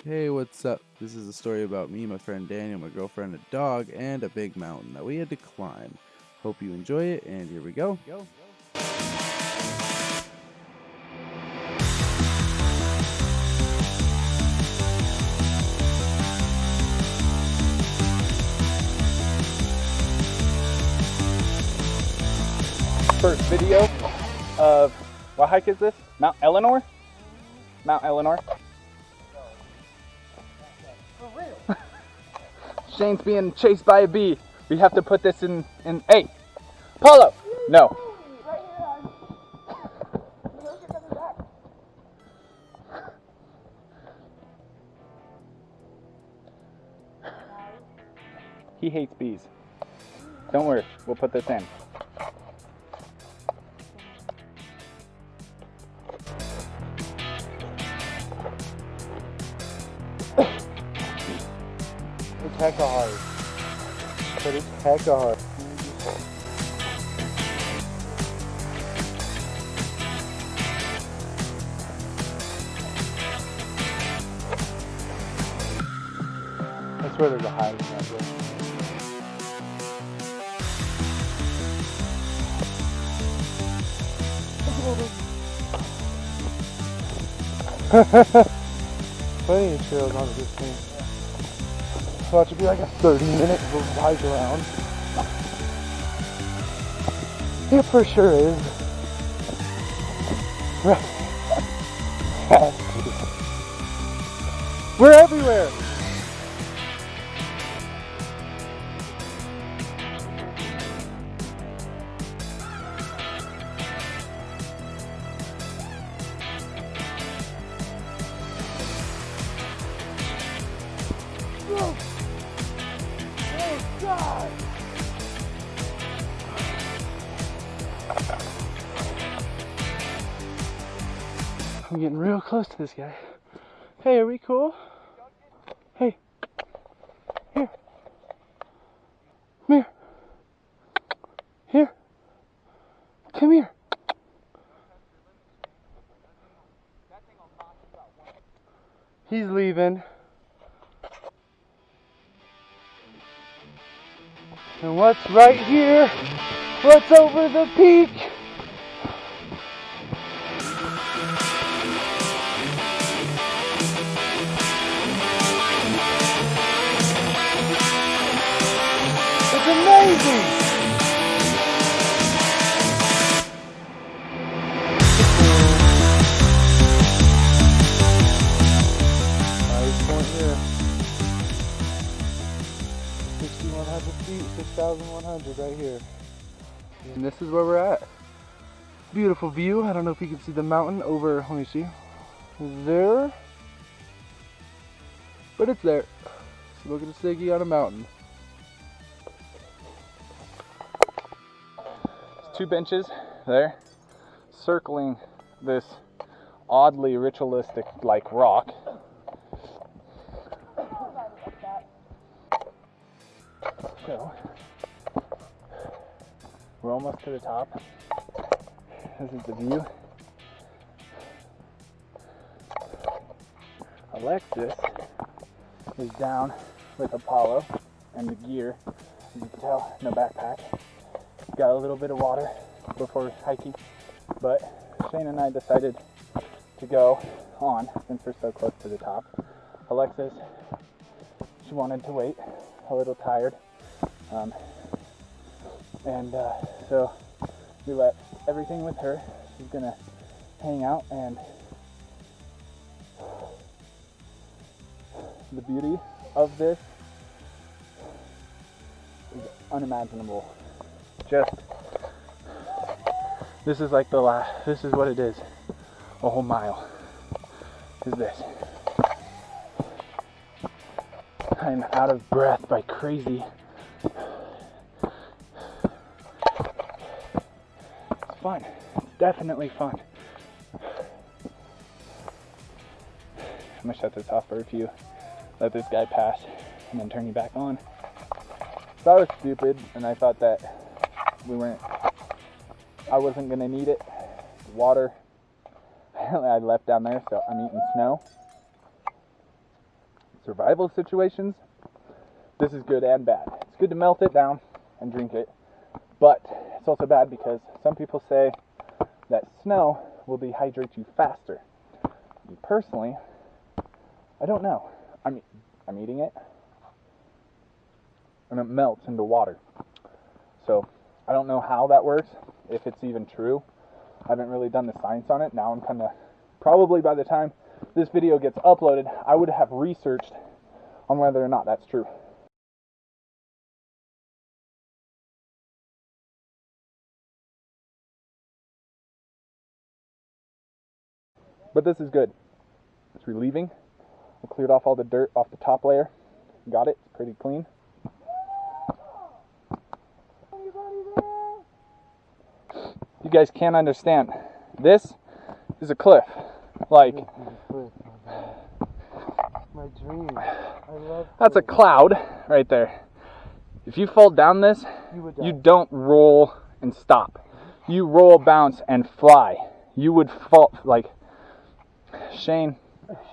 Hey, what's up? This is a story about me, my friend Daniel, my girlfriend, a dog, and a big mountain that we had to climb. Hope you enjoy it, and here we go. First video of, what hike is this? Mount Ellinor? Mount Ellinor. For real? Shane's being chased by a bee. We have to put this in hey! Paulo! No. Right here, hon. Look, you're coming back. He hates bees. Don't worry, we'll put this in. It's hecka hard. But it's hecka hard. I swear there's a hive in that bush. Plenty of trails on this thing. Watch it be like a 30-minute hike around. It for sure is. We're everywhere. God! I'm getting real close to this guy. Hey, are we cool? Hey. Here. Come here. Here. Come here. He's leaving. And what's right here? What's over the peak? It's amazing! Nice point here. 6,100 feet, 6,100 right here. And this is where we're at. Beautiful view. I don't know if you can see the mountain over, let me see, there. But it's there. So look at the Siggy on a mountain. There's 2 benches there, circling this oddly ritualistic like rock. So, we're almost to the top. This is the view. Alexis is down with Apollo and the gear. As you can tell, no backpack. Got a little bit of water before hiking, but Shane and I decided to go on since we're so close to the top. Alexis, she wanted to wait, a little tired. So we let everything with her. She's gonna hang out, and the beauty of this is unimaginable. This is like this is what it is. A whole mile is this. I'm out of breath by crazy. It's fun. It's definitely fun. I'm gonna shut this off for a few. Let this guy pass and then turn you back on. So I was stupid and I thought that I wasn't gonna need it. Water I left down there, so I'm eating snow. survival situations, this is good and bad. It's good to melt it down and drink it, but it's also bad because some people say that snow will dehydrate you faster. Me personally, I don't know. I'm eating it, and it melts into water. So I don't know how that works, if it's even true. I haven't really done the science on it. Now I'm kind of, probably by the time this video gets uploaded, I would have researched on whether or not that's true. But this is good. It's relieving. I cleared off all the dirt off the top layer. Got it. It's pretty clean. You guys can't understand. This is a cliff. Like, My dream. I love that's a cloud right there. If you fall down this, You would die. you don't roll and stop. You roll, bounce, and fly. You would fall, like, Shane,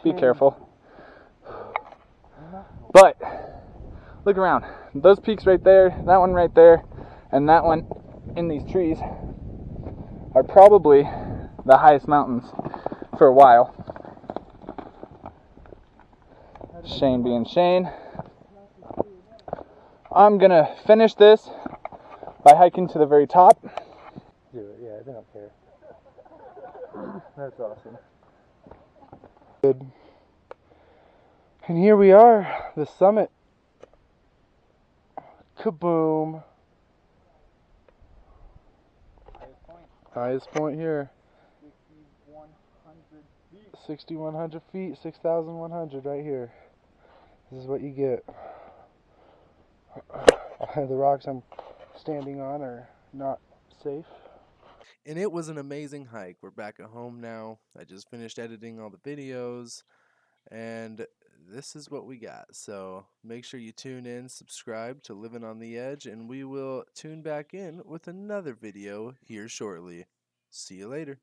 be careful. But, look around. Those peaks right there, that one right there, and that one in these trees are probably the highest mountains for a while. Shane being Shane. I'm gonna finish this by hiking to the very top. Do it, yeah, they don't care. That's awesome. Good. And here we are, the summit. Kaboom. Highest point here. 6,100 feet, 6,100 right here. This is what you get. The rocks I'm standing on are not safe. And it was an amazing hike. We're back at home now. I just finished editing all the videos, and this is what we got. So make sure you tune in, subscribe to Living on the Edge, and we will tune back in with another video here shortly. See you later.